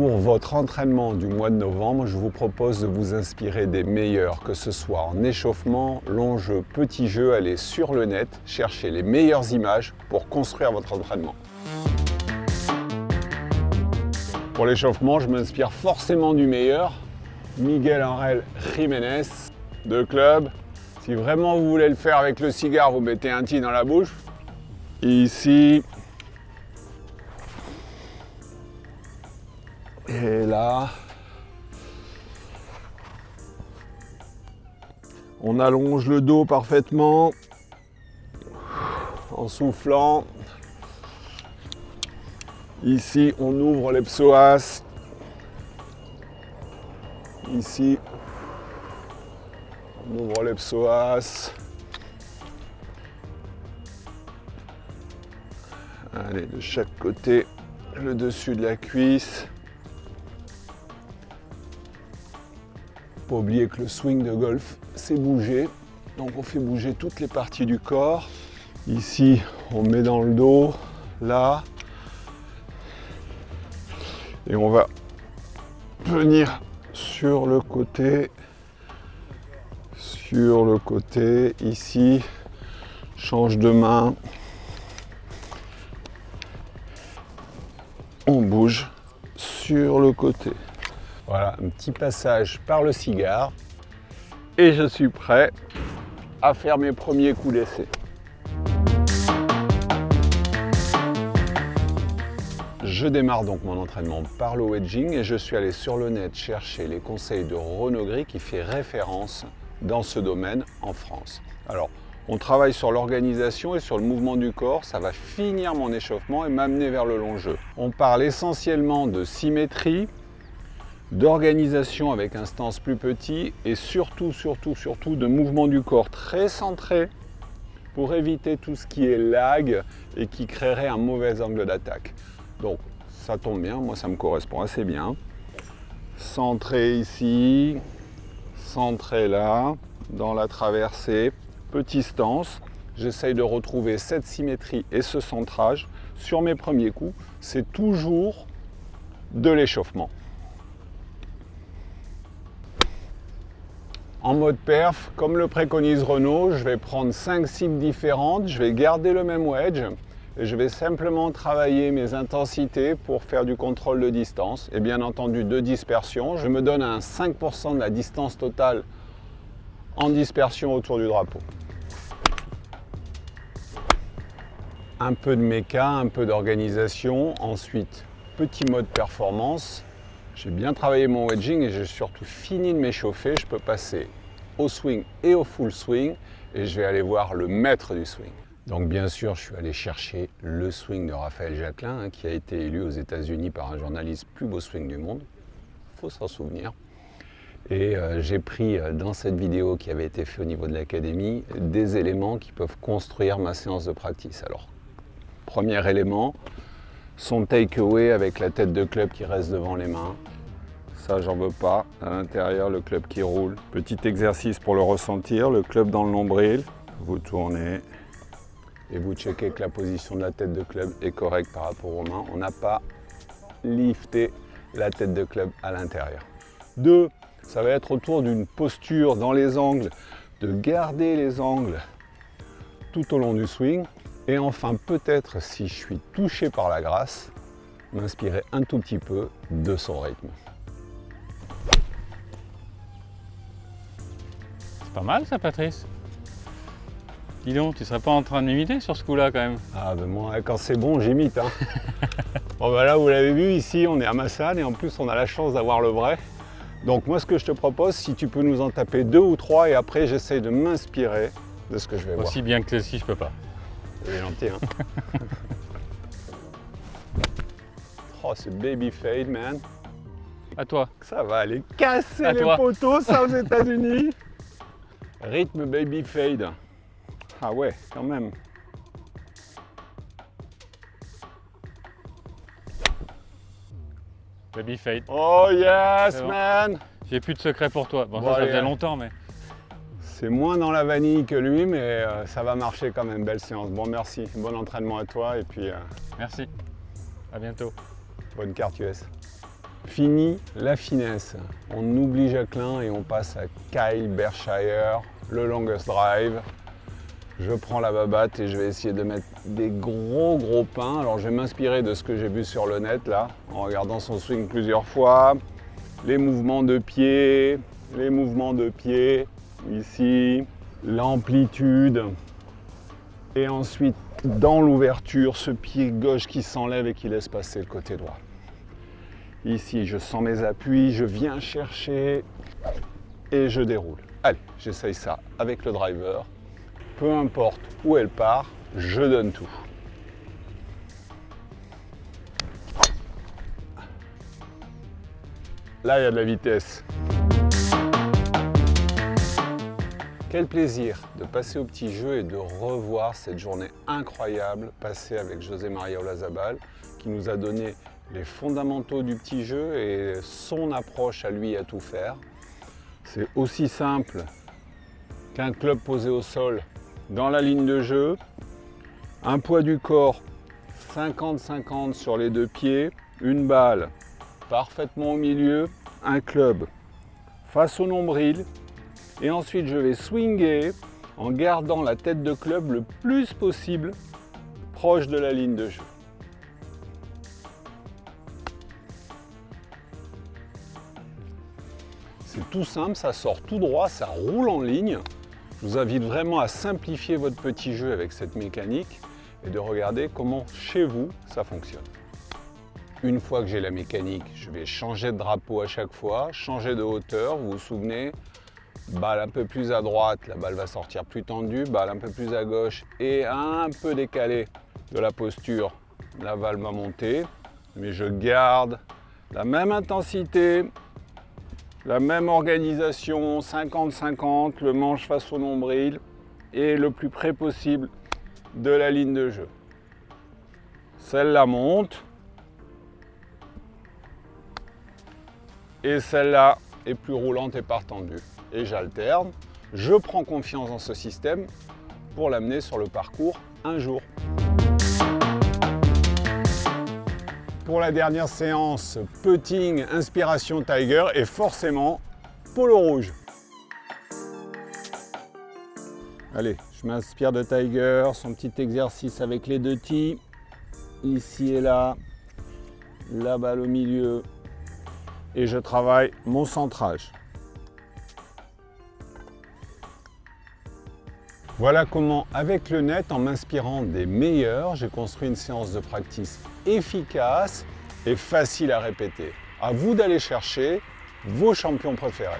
Pour votre entraînement du mois de novembre, je vous propose de vous inspirer des meilleurs, que ce soit en échauffement, long jeu, petit jeu, allez sur le net, cherchez les meilleures images pour construire votre entraînement. Pour l'échauffement, je m'inspire forcément du meilleur, Miguel Ángel Jiménez de club. Si vraiment vous voulez le faire avec le cigare, vous mettez un petit dans la bouche. Ici. Et là. On allonge le dos parfaitement en soufflant. Ici, on ouvre les psoas. Ici, on ouvre les psoas. Allez, de chaque côté, le dessus de la cuisse. Pas oublier que le swing de golf, c'est bouger. Donc on fait bouger toutes les parties du corps. Ici, on met dans le dos, là. Et on va venir sur le côté, ici, change de main, on bouge sur le côté. Voilà, un petit passage par le cigare et je suis prêt à faire mes premiers coups d'essai. Je démarre donc mon entraînement par le wedging et je suis allé sur le net chercher les conseils de Renaud Gris qui fait référence dans ce domaine en France. Alors, on travaille sur l'organisation et sur le mouvement du corps, ça va finir mon échauffement et m'amener vers le long jeu. On parle essentiellement de symétrie, d'organisation avec un stance plus petit et surtout de mouvement du corps très centré pour éviter tout ce qui est lag et qui créerait un mauvais angle d'attaque. Donc ça tombe bien, moi ça me correspond assez bien. Centré ici, centré là, dans la traversée, petit stance. J'essaye de retrouver cette symétrie et ce centrage sur mes premiers coups. C'est toujours de l'échauffement. En mode perf, comme le préconise Renaud, je vais prendre 5 cibles différentes, je vais garder le même wedge et je vais simplement travailler mes intensités pour faire du contrôle de distance et bien entendu de dispersion. Je me donne un 5% de la distance totale en dispersion autour du drapeau. Un peu de méca, un peu d'organisation, ensuite petit mode performance. J'ai bien travaillé mon wedging et j'ai surtout fini de m'échauffer. Je peux passer au swing et au full swing et je vais aller voir le maître du swing. Donc bien sûr, je suis allé chercher le swing de Raphaël Jacquelin qui a été élu aux États-Unis par un journaliste plus beau swing du monde. Il faut s'en souvenir. Et j'ai pris dans cette vidéo qui avait été faite au niveau de l'académie des éléments qui peuvent construire ma séance de practice. Alors, premier élément, son take-away avec la tête de club qui reste devant les mains. Ça, j'en veux pas. À l'intérieur, le club qui roule. Petit exercice pour le ressentir, le club dans le nombril. Vous tournez et vous checkez que la position de la tête de club est correcte par rapport aux mains. On n'a pas lifté la tête de club à l'intérieur. 2, ça va être autour d'une posture dans les angles, de garder les angles tout au long du swing. Et enfin, peut-être, si je suis touché par la grâce, m'inspirer un tout petit peu de son rythme. C'est pas mal ça, Patrice. Dis donc, tu serais pas en train de m'imiter sur ce coup-là quand même? Ah ben moi, quand c'est bon, j'imite. Hein. Bon ben là, vous l'avez vu, ici, on est à Massal et en plus, on a la chance d'avoir le vrai. Donc moi, ce que je te propose, si tu peux nous en taper 2 ou 3 et après, j'essaye de m'inspirer de ce que je vais voir. Aussi bien que celle-ci, je peux pas. C'est gentil, hein. Oh, c'est baby fade, man. À toi. Ça va aller casser À les toi. poteaux, ça, aux États-Unis. Rythme baby fade. Ah ouais, quand même. Baby fade. Oh yes, C'est bon. man. J'ai plus de secret pour toi. Bon, Bon, ça allez, faisait hein. longtemps, mais. C'est moins dans la vanille que lui, mais ça va marcher quand même. Belle séance. Bon, merci. Bon entraînement à toi et puis Merci. À bientôt. bonne carte US. Fini la finesse. On oublie Jacquelin et on passe à Kyle Berkshire, le longest drive. Je prends la babatte et je vais essayer de mettre des gros pins. Alors je vais m'inspirer de ce que j'ai vu sur le net là, en regardant son swing plusieurs fois. Les mouvements de pied, ici, l'amplitude. Et ensuite, dans l'ouverture, ce pied gauche qui s'enlève et qui laisse passer le côté droit. Ici, je sens mes appuis, je viens chercher et je déroule. Allez, j'essaye ça avec le driver. Peu importe où elle part, je donne tout. Là, il y a de la vitesse. Quel plaisir de passer au petit jeu et de revoir cette journée incroyable passée avec José María Olazabal, qui nous a donné les fondamentaux du petit jeu et son approche à lui à tout faire. C'est aussi simple qu'un club posé au sol dans la ligne de jeu, un poids du corps 50-50 sur les deux pieds, une balle parfaitement au milieu, un club face au nombril, et ensuite je vais swinger en gardant la tête de club le plus possible proche de la ligne de jeu. C'est tout simple, ça sort tout droit, ça roule en ligne. Je vous invite vraiment à simplifier votre petit jeu avec cette mécanique et de regarder comment chez vous ça fonctionne. Une fois que j'ai la mécanique, je vais changer de drapeau à chaque fois, changer de hauteur. Vous vous souvenez, balle un peu plus à droite, la balle va sortir plus tendue, balle un peu plus à gauche et un peu décalée de la posture, la balle va monter. Mais je garde la même intensité, la même organisation, 50-50, le manche face au nombril et le plus près possible de la ligne de jeu. Celle-là monte et celle-là est plus roulante et part tendue. Et j'alterne, je prends confiance dans ce système pour l'amener sur le parcours un jour. Pour la dernière séance, putting, inspiration Tiger et forcément polo rouge. Allez, je m'inspire de Tiger, son petit exercice avec les deux tees, ici et là, la balle au milieu, et je travaille mon centrage. Voilà comment, avec le net, en m'inspirant des meilleurs, j'ai construit une séance de practice efficace et facile à répéter. À vous d'aller chercher vos champions préférés.